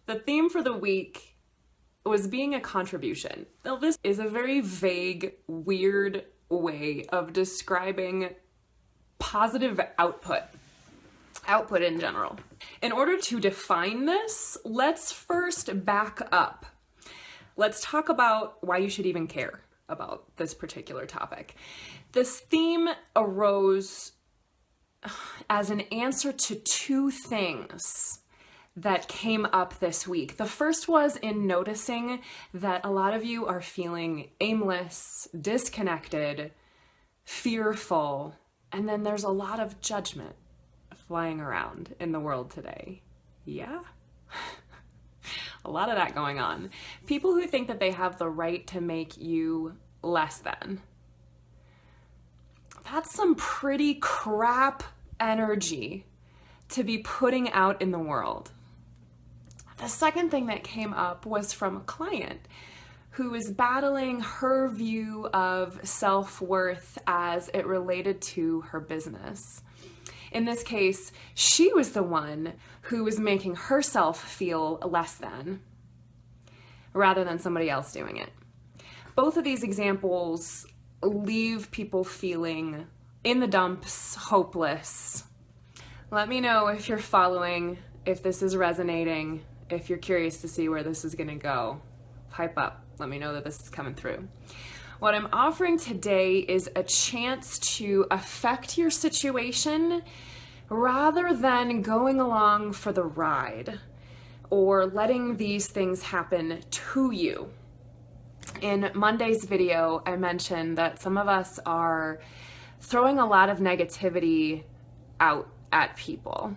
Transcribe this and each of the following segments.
The theme for the week was being a contribution. Now, this is a very vague, weird way of describing positive output in general. In order to define this, let's first back up. Let's talk about why you should even care about this particular topic. This theme arose as an answer to two things that came up this week. The first was in noticing that a lot of you are feeling aimless, disconnected, fearful, and then there's a lot of judgment flying around in the world today. Yeah? A lot of that going on. People who think that they have the right to make you less than. That's some pretty crap energy to be putting out in the world. The second thing that came up was from a client who was battling her view of self-worth as it related to her business. In this case, she was the one who was making herself feel less than, rather than somebody else doing it. Both of these examples leave people feeling in the dumps, hopeless. Let me know if you're following, if this is resonating, if you're curious to see where this is gonna go. Pipe up, let me know that this is coming through. What I'm offering today is a chance to affect your situation rather than going along for the ride or letting these things happen to you. In Monday's video, I mentioned that some of us are throwing a lot of negativity out at people.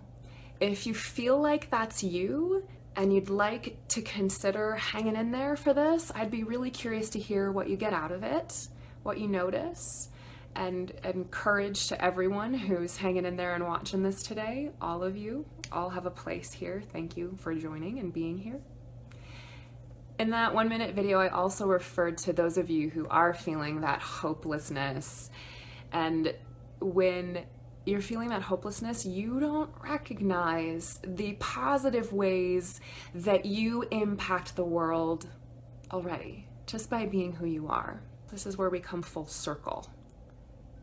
If you feel like that's you and you'd like to consider hanging in there for this, I'd be really curious to hear what you get out of it, what you notice, and encourage to everyone who's hanging in there and watching this today. All of you all have a place here. Thank you for joining and being here. In that 1-minute video, I also referred to those of you who are feeling that hopelessness. And when you're feeling that hopelessness, you don't recognize the positive ways that you impact the world already, just by being who you are. This is where we come full circle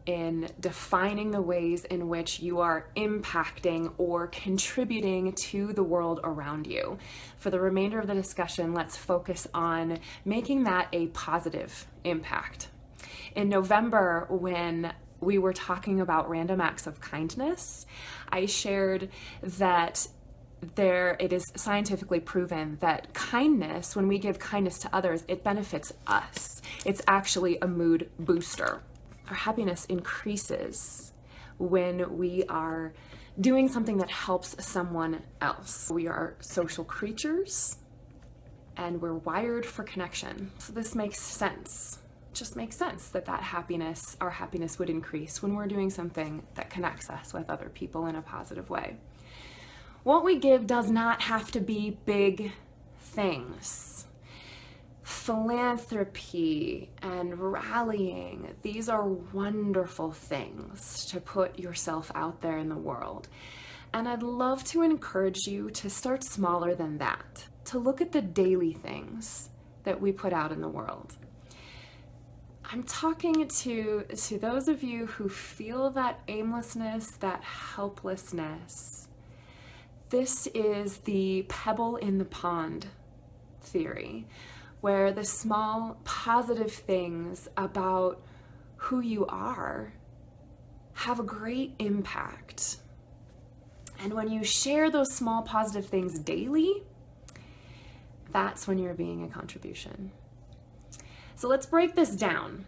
in defining the ways in which you are impacting or contributing to the world around you. For the remainder of the discussion, let's focus on making that a positive impact. In November, when we were talking about random acts of kindness, I shared that it is scientifically proven that kindness, when we give kindness to others, it benefits us. It's actually a mood booster. Our happiness increases when we are doing something that helps someone else. We are social creatures and we're wired for connection. So this makes sense. Just makes sense that our happiness would increase when we're doing something that connects us with other people in a positive way. What we give does not have to be big things. Philanthropy and rallying, these are wonderful things to put yourself out there in the world. And I'd love to encourage you to start smaller than that, to look at the daily things that we put out in the world. I'm talking to those of you who feel that aimlessness, that helplessness. This is the pebble in the pond theory, where the small positive things about who you are have a great impact. And when you share those small positive things daily, that's when you're being a contribution. So let's break this down.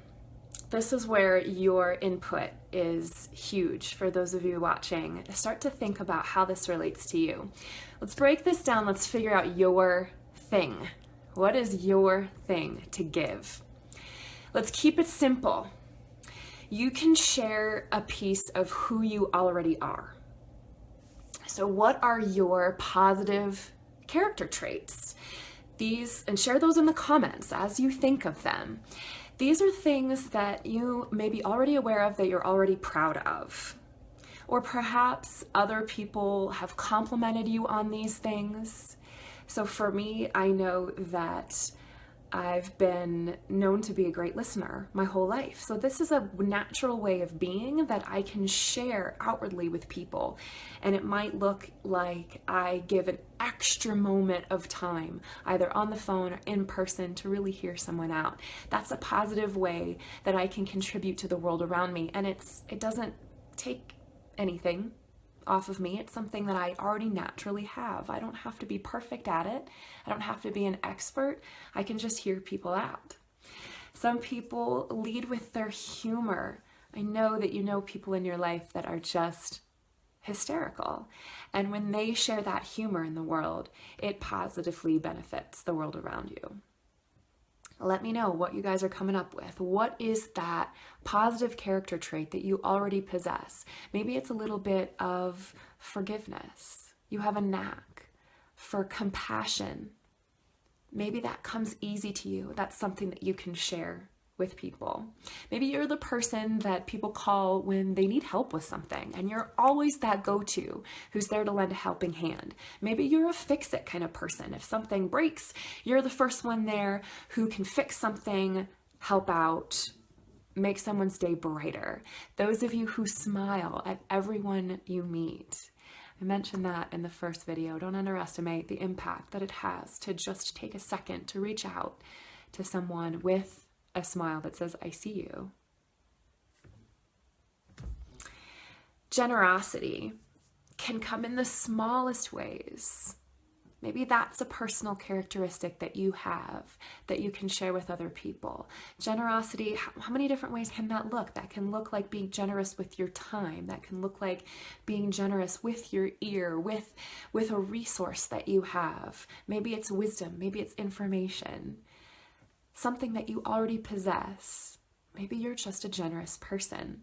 This is where your input is huge for those of you watching. Start to think about how this relates to you. Let's break this down. Let's figure out your thing. What is your thing to give? Let's keep it simple. You can share a piece of who you already are. So what are your positive character traits? And share those in the comments as you think of them. These are things that you may be already aware of, that you're already proud of. Or perhaps other people have complimented you on these things So for me, I know that I've been known to be a great listener my whole life. So this is a natural way of being that I can share outwardly with people. And it might look like I give an extra moment of time, either on the phone or in person, to really hear someone out. That's a positive way that I can contribute to the world around me. And it doesn't take anything off of me. It's something that I already naturally have. I don't have to be perfect at it. I don't have to be an expert. I can just hear people out. Some people lead with their humor. I know that you know people in your life that are just hysterical. And when they share that humor in the world, it positively benefits the world around you. Let me know what you guys are coming up with. What is that positive character trait that you already possess? Maybe it's a little bit of forgiveness. You have a knack for compassion. Maybe that comes easy to you. That's something that you can share with people. Maybe you're the person that people call when they need help with something, and you're always that go-to who's there to lend a helping hand. Maybe you're a fix-it kind of person. If something breaks, you're the first one there who can fix something, help out, make someone's day brighter. Those of you who smile at everyone you meet. I mentioned that in the first video. Don't underestimate the impact that it has to just take a second to reach out to someone with a smile that says, I see you. Generosity can come in the smallest ways. Maybe that's a personal characteristic that you have that you can share with other people. Generosity, how many different ways can that look? That can look like being generous with your time. That can look like being generous with your ear, with a resource that you have. Maybe it's wisdom, maybe it's information. Something that you already possess. Maybe you're just a generous person.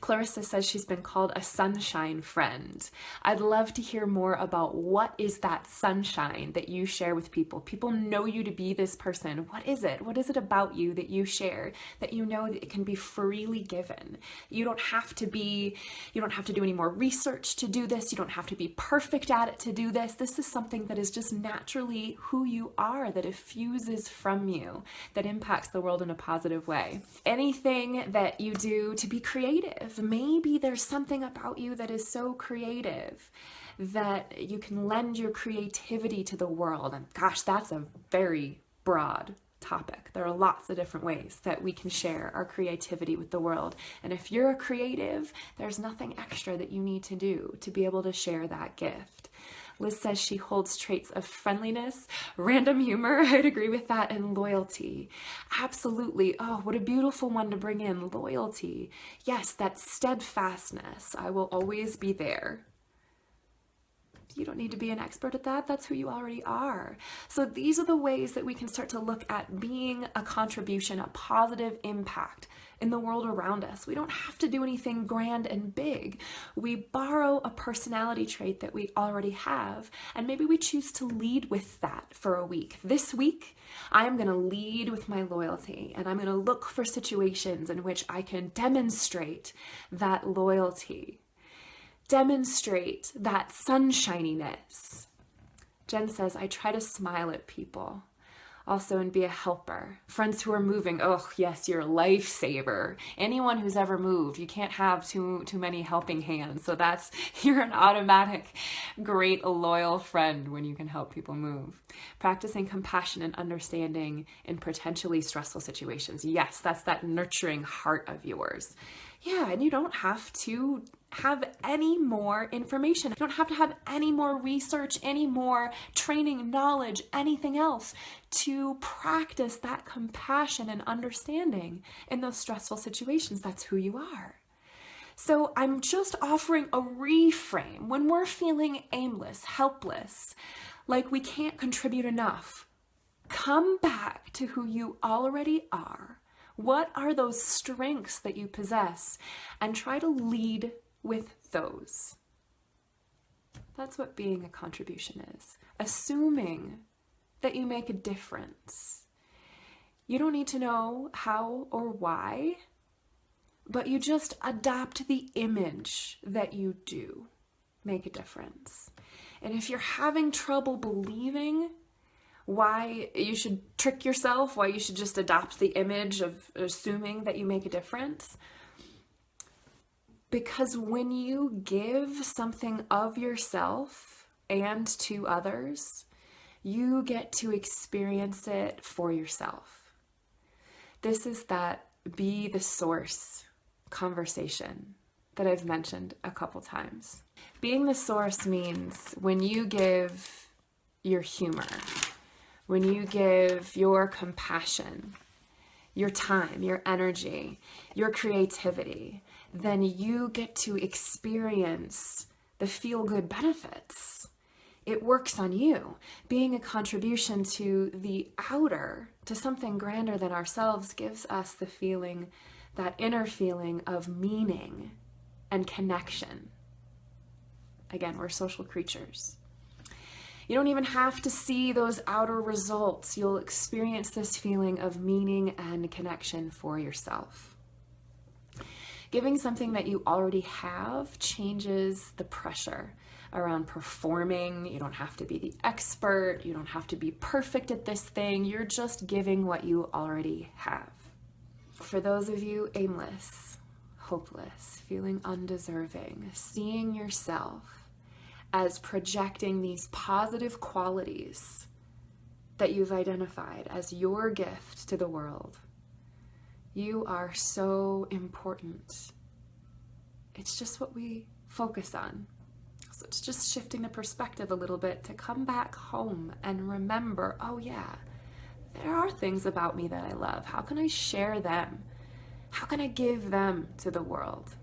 Clarissa says she's been called a sunshine friend. I'd love to hear more about what is that sunshine that you share with people. People know you to be this person. What is it? What is it about you that you share that you know that it can be freely given? You don't have to do any more research to do this. You don't have to be perfect at it to do this. This is something that is just naturally who you are, that effuses from you, that impacts the world in a positive way. Anything that you do to be creative. Maybe there's something about you that is so creative that you can lend your creativity to the world. And gosh, that's a very broad topic. There are lots of different ways that we can share our creativity with the world. And if you're a creative, there's nothing extra that you need to do to be able to share that gift. Liz says she holds traits of friendliness, random humor, I'd agree with that, and loyalty. Absolutely. Oh, what a beautiful one to bring in, loyalty. Yes, that steadfastness. I will always be there. You don't need to be an expert at that. That's who you already are. So these are the ways that we can start to look at being a contribution, a positive impact in the world around us. We don't have to do anything grand and big. We borrow a personality trait that we already have, and maybe we choose to lead with that for a week. This week, I am going to lead with my loyalty, and I'm going to look for situations in which I can demonstrate that loyalty. Demonstrate that sunshininess. Jen says, I try to smile at people. Also, and be a helper. Friends who are moving, oh yes, you're a lifesaver. Anyone who's ever moved, you can't have too many helping hands. So you're an automatic, great, loyal friend when you can help people move. Practicing compassion and understanding in potentially stressful situations. Yes, that's that nurturing heart of yours. Yeah, and you don't have to have any more information. You don't have to have any more research, any more training, knowledge, anything else to practice that compassion and understanding in those stressful situations. That's who you are. So I'm just offering a reframe when we're feeling aimless, helpless, like we can't contribute enough. Come back to who you already are. What are those strengths that you possess? And try to lead with those. That's what being a contribution is. Assuming that you make a difference. You don't need to know how or why, but you just adopt the image that you do make a difference. And if you're having trouble believing why you should trick yourself, why you should just adopt the image of assuming that you make a difference, because when you give something of yourself and to others, you get to experience it for yourself. This is that be the source conversation that I've mentioned a couple times. Being the source means when you give your humor, when you give your compassion, your time, your energy, your creativity, then you get to experience the feel-good benefits. It works on you. Being a contribution to the outer, to something grander than ourselves, gives us the feeling, that inner feeling of meaning and connection. Again, we're social creatures. You don't even have to see those outer results. You'll experience this feeling of meaning and connection for yourself. Giving something that you already have changes the pressure around performing. You don't have to be the expert. You don't have to be perfect at this thing. You're just giving what you already have. For those of you aimless, hopeless, feeling undeserving, seeing yourself as projecting these positive qualities that you've identified as your gift to the world, you are so important. It's just what we focus on. So it's just shifting the perspective a little bit to come back home and remember, oh yeah, there are things about me that I love. How can I share them? How can I give them to the world?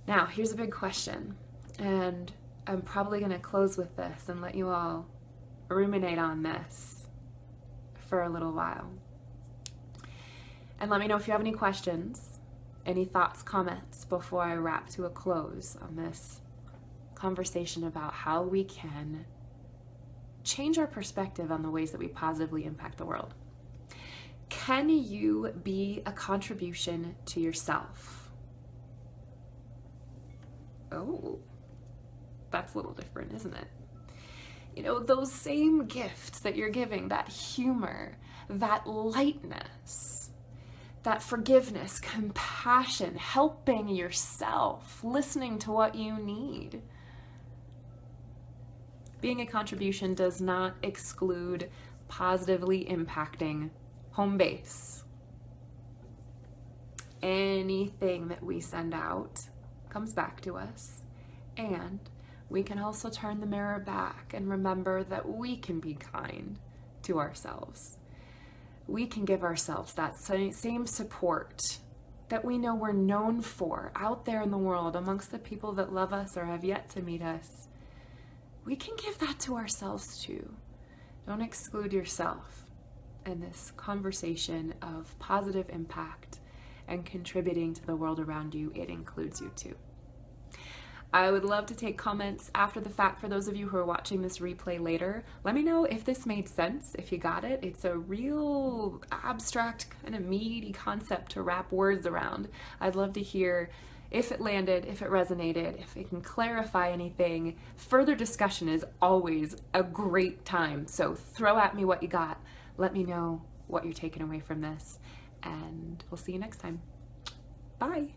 Now, here's a big question, and I'm probably going to close with this and let you all ruminate on this for a little while. And let me know if you have any questions, any thoughts, comments before I wrap to a close on this conversation about how we can change our perspective on the ways that we positively impact the world. Can you be a contribution to yourself? Oh, that's a little different, isn't it? You know, those same gifts that you're giving, that humor, that lightness, that forgiveness, compassion, helping yourself, listening to what you need. Being a contribution does not exclude positively impacting home base. Anything that we send out comes back to us, and we can also turn the mirror back and remember that we can be kind to ourselves. We can give ourselves that same support that we know we're known for out there in the world amongst the people that love us or have yet to meet us. We can give that to ourselves too. Don't exclude yourself in this conversation of positive impact and contributing to the world around you. It includes you too. I would love to take comments after the fact for those of you who are watching this replay later. Let me know if this made sense, if you got it. It's a real abstract, kind of meaty concept to wrap words around. I'd love to hear if it landed, if it resonated, if it can clarify anything. Further discussion is always a great time, so throw at me what you got. Let me know what you're taking away from this, and we'll see you next time. Bye.